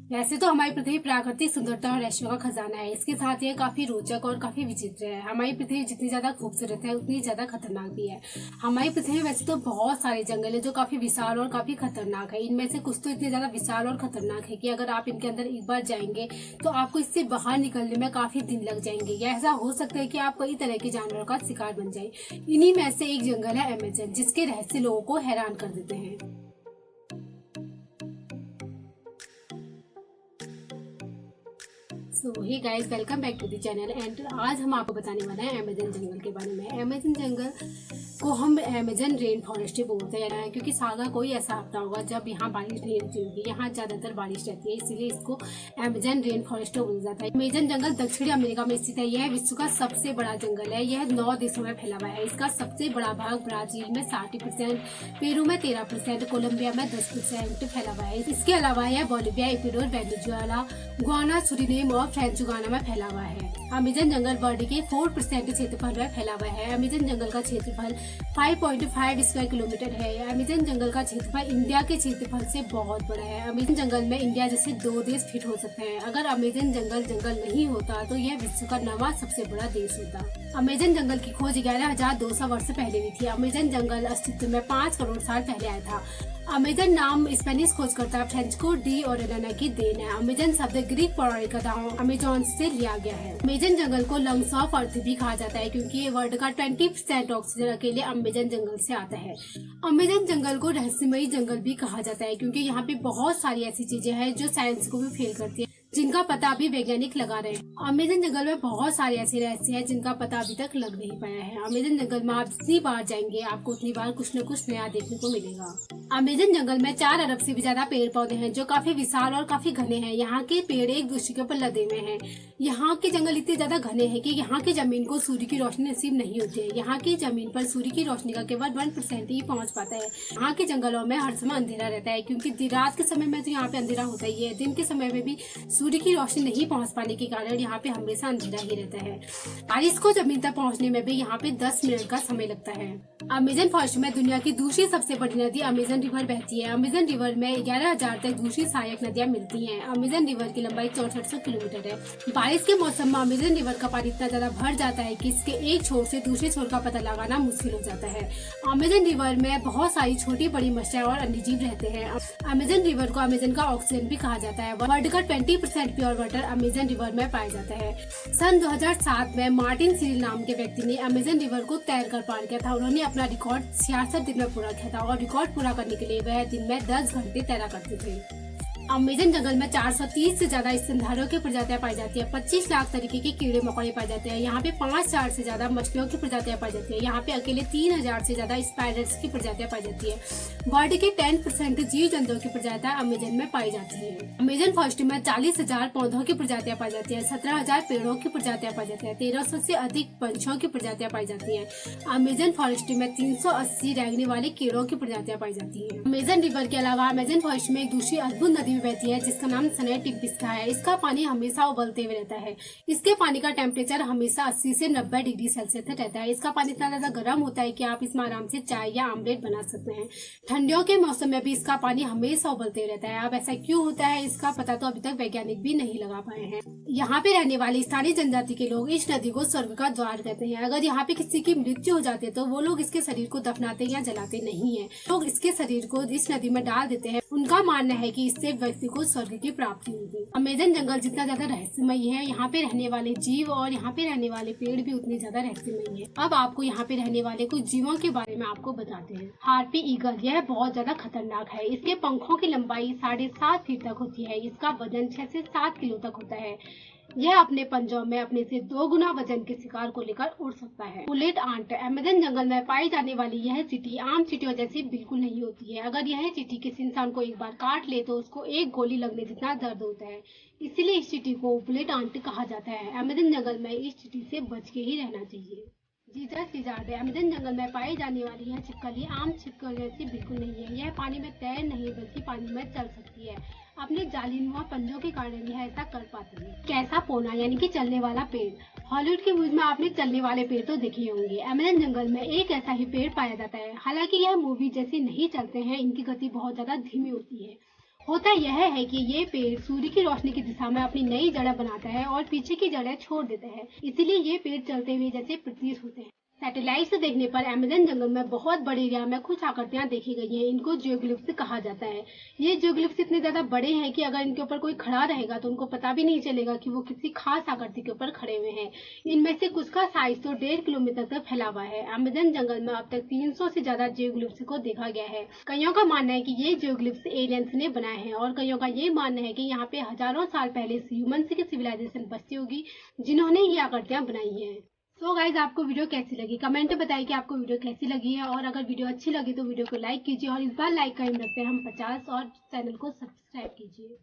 वैसे तो हमारी पृथ्वी प्राकृतिक सुंदरता और रहस्यों का खजाना है। इसके साथ ये काफी रोचक और काफी विचित्र है। हमारी पृथ्वी जितनी ज्यादा खूबसूरत है उतनी ज्यादा खतरनाक भी है। हमारी पृथ्वी में वैसे तो बहुत सारे जंगल है जो काफी विशाल और काफी खतरनाक है। इनमें से कुछ तो इतने ज्यादा विशाल और खतरनाक है कि अगर आप इनके अंदर एक बार जाएंगे तो आपको इससे बाहर निकलने में काफी दिन लग जाएंगे, या ऐसा हो सकता है कि आप कई तरह के जानवरों का शिकार बन जाए। इन्हीं में से एक जंगल है अमेजन, जिसके रहस्य लोगों को हैरान कर देते हैं। So hey guys, welcome back to the channel. And आज हम आपको बताने वाले हैं अमेजन जंगल के बारे में। अमेजन जंगल को हम अमेजन रेन फॉरेस्ट बोलते हैं, क्योंकि साल का कोई ऐसा हफ्ता होगा जब यहाँ बारिश नहीं होती होगी। यहाँ ज्यादातर बारिश रहती है, इसीलिए इसको अमेजन रेन फॉरेस्ट बोला जाता है। अमेजन जंगल दक्षिणी अमेरिका में स्थित है। यह विश्व का सबसे बड़ा जंगल है। यह 9 देशों में फैला हुआ है। इसका सबसे बड़ा भाग ब्राजील में 60%, पेरू में 13%, कोलंबिया में 10% फैला हुआ है। इसके अलावा यह Bolivia, Ecuador, Venezuela, Guyana, Suriname और फ्रेंच गुयाना में फैला हुआ है। अमेजन जंगल वर्ल्ड के 4% क्षेत्रफल में फैला हुआ है। अमेजन जंगल का क्षेत्रफल 5.5 स्क्वायर किलोमीटर है। अमेजन जंगल का क्षेत्रफल इंडिया के क्षेत्रफल से बहुत बड़ा है। अमेजन जंगल में इंडिया जैसे 2 देश फिट हो सकते हैं। अगर अमेजन जंगल नहीं होता तो यह विश्व का 9वां सबसे बड़ा देश होता। अमेजन जंगल की खोज 11,200 वर्ष पहले हुई थी। अमेजन जंगल अस्तित्व में 5 करोड़ साल पहले आया था। अमेजन नाम स्पेनिश खोजकर्ता फ्रेंस्को डी ओरेलिना की देन है। अमेजन शब्द ग्रीक पौराणिक कथाओं अमेजोन से लिया गया है। अमेजन जंगल को लंग्स ऑफ अर्थ भी कहा जाता है, क्योंकि ये वर्ल्ड का 20% ऑक्सीजन अकेले अमेजन जंगल से आता है। अमेजन जंगल को रहस्यमयी जंगल भी कहा जाता है, क्योंकि यहाँ पे बहुत सारी ऐसी चीजें हैं जो साइंस को भी फेल करती है, जिनका पता अभी वैज्ञानिक लगा रहे हैं। अमेजन जंगल में बहुत सारे ऐसे रहस्य हैं जिनका पता अभी तक लग नहीं पाया है। अमेजन जंगल में आप जितनी बार जाएंगे आपको उतनी बार कुछ न कुछ नया देखने को मिलेगा। अमेजन जंगल में 4 अरब से भी ज्यादा पेड़ पौधे हैं, जो काफी विशाल और काफी घने हैं। यहाँ के पेड़ एक दूसरे के ऊपर लदे हुए हैं। यहाँ के जंगल इतने ज्यादा घने हैं कि यहाँ की जमीन को सूर्य की रोशनी नसीब नहीं होती है। यहाँ की जमीन पर सूर्य की रोशनी का केवल 1% ही पहुँच पाता है। यहाँ के जंगलों में हर समय अंधेरा रहता है, क्योंकि रात के समय में तो यहाँ पे अंधेरा होता ही है। दिन के समय में भी सूर्य की रोशनी नहीं पहुँच पाने के कारण यहाँ पे हमेशा अंधेरा ही रहता है। बारिश को जमीन तक पहुँचने में भी यहाँ पे 10 मिनट का समय लगता है। अमेजन फॉरेस्ट में दुनिया की दूसरी सबसे बड़ी नदी अमेजन रिवर बहती है। अमेजन रिवर में 11,000 तक दूसरी सहायक नदियां मिलती हैं। अमेजन रिवर की लंबाई 6400 किलोमीटर है। बारिश के मौसम में अमेजन रिवर का पानी इतना ज्यादा भर जाता है कि इसके एक छोर से दूसरे छोर का पता लगाना मुश्किल हो जाता है। अमेजन रिवर में बहुत सारी छोटी बड़ी मछलियां और अन्य जीव रहते हैं। अमेजन रिवर को अमेजन का ऑक्सीजन भी कहा जाता है। वर्ल्ड का 20% प्योर वाटर अमेजन रिवर में पाया जाता है। सन 2007 में मार्टिन सील नाम के व्यक्ति ने अमेजन रिवर को तैर कर पार किया था। उन्होंने अपना रिकॉर्ड 66 दिन में पूरा किया था, और रिकॉर्ड पूरा करने के लिए वह दिन में 10 घंटे तैरा करते थे। अमेजन जंगल में 430 से ज्यादा स्तनधारियों की प्रजातियां पाई जाती है। 25 लाख तरीके के कीड़े मकोड़े पाए जाते हैं। यहाँ पे 5,000 से ज्यादा मछलियों की प्रजातियां पाई जाती है। यहाँ पे अकेले 3,000 से ज्यादा स्पाइडर्स की प्रजातियां पाई जाती है। वर्ल्ड के 10% जीव जंतुओं की प्रजातियां अमेजन में पाई जाती है। अमेजन फॉरेस्ट में 40,000 पौधों की प्रजातियां पाई जाती है। 17,000 पेड़ों की प्रजातियां पाई जाती है। 1300 से अधिक पंछियों की प्रजातियां पाई जाती है। अमेजन फॉरेस्ट में 380 रेंगने वाले कीड़ों की प्रजातियां पाई जाती है। अमेजन रिवर के अलावा अमेजन फॉरेस्ट में एक दूसरी अद्भुत नदी बहती है, जिसका नाम सनय टिग्रिस है। इसका पानी हमेशा उबलते हुए रहता है। इसके पानी का टेम्परेचर हमेशा 80 से 90 डिग्री सेल्सियस तक रहता है। इसका पानी इतना ज्यादा गर्म होता है कि आप इसमें आराम से चाय या आमलेट बना सकते हैं। ठंडियों के मौसम में भी इसका पानी हमेशा उबलते हुए रहता है। अब ऐसा क्यों होता है, इसका पता तो अभी तक वैज्ञानिक भी नहीं लगा पाए हैं। यहाँ पे रहने वाली स्थानीय जनजाति के लोग इस नदी को स्वर्ग का द्वार कहते हैं। अगर यहाँ पे किसी की मृत्यु हो जाती है तो वो लोग इसके शरीर को दफनाते या जलाते नहीं है। लोग इसके शरीर को इस नदी में डाल देते हैं। उनका मानना है कि इससे व्यक्ति को स्वर्ग की प्राप्ति होगी। अमेजन जंगल जितना ज्यादा रहस्यमयी है, यहाँ पे रहने वाले जीव और यहाँ पे रहने वाले पेड़ भी उतने ज्यादा रहस्यमयी है। अब आपको यहाँ पे रहने वाले कुछ जीवों के बारे में आपको बताते हैं। हार्पी ईगल, यह बहुत ज्यादा खतरनाक है। इसके पंखों की लंबाई 7.5 फीट तक होती है। इसका वजन 6 से 7 किलो तक होता है। यह अपने पंजों में अपने से 2 गुना वजन के शिकार को लेकर उड़ सकता है। बुलेट आंट, अमेजन जंगल में पाई जाने वाली यह चींटी आम चींटियों जैसी बिल्कुल नहीं होती है। अगर यह चींटी किसी इंसान को एक बार काट ले तो उसको एक गोली लगने जितना दर्द होता है। इसीलिए इस चींटी को बुलेट आंट कहा जाता है। अमेजन जंगल में इस चींटी से बच के ही रहना चाहिए। जीसस लिजार्ड, अमेजन जंगल में पाई जाने वाली यह छिपकली आम छिपकली जैसी बिल्कुल नहीं है। यह पानी में तैर नहीं बल्कि पानी में चल सकती है। अपने जालीनुमा पंजों के कारण यह ऐसा कर पाती है। कैसा पोना यानी कि चलने वाला पेड़। हॉलीवुड की मूवीज में आपने चलने वाले पेड़ तो देखे होंगे। अमेजन जंगल में एक ऐसा ही पेड़ पाया जाता है। हालांकि यह मूवी जैसे नहीं चलते हैं, इनकी गति बहुत ज्यादा धीमी होती है। होता यह है कि ये पेड़ सूर्य की रोशनी की दिशा में अपनी नई जड़ें बनाता है और पीछे की जड़ें छोड़ देता है, इसीलिए ये पेड़ चलते हुए जैसे प्रतीत होते हैं। सैटेलाइट से देखने पर अमेज़न जंगल में बहुत बड़े एरिया में कुछ आकृतियां देखी गई हैं। इनको जियोग्लिफ्स कहा जाता है। ये जियोग्लिफ्स इतने ज्यादा बड़े हैं कि अगर इनके ऊपर कोई खड़ा रहेगा तो उनको पता भी नहीं चलेगा कि वो किसी खास आकृति के ऊपर खड़े हुए हैं। इनमें से कुछ का साइज तो 1.5 किलोमीटर तक फैला हुआ है। अमेज़न जंगल में अब तक 300 से ज्यादा जियोग्लिफ्स को देखा गया है। कईयों का मानना है कि ये जियोग्लिफ्स एलियंस ने बनाए हैं और कईयों का ये मानना है कि यहाँ पे हजारों साल पहले ह्यूमन की सिविलाइजेशन बसती होगी जिन्होंने ये आकृतियां बनाई हैं। सो गाइज, आपको वीडियो कैसी लगी कमेंट में बताइए कि आपको वीडियो कैसी लगी है, और अगर वीडियो अच्छी लगी तो वीडियो को लाइक कीजिए और इस बार लाइक का एम रखते हैं हम 50 और चैनल को सब्सक्राइब कीजिए।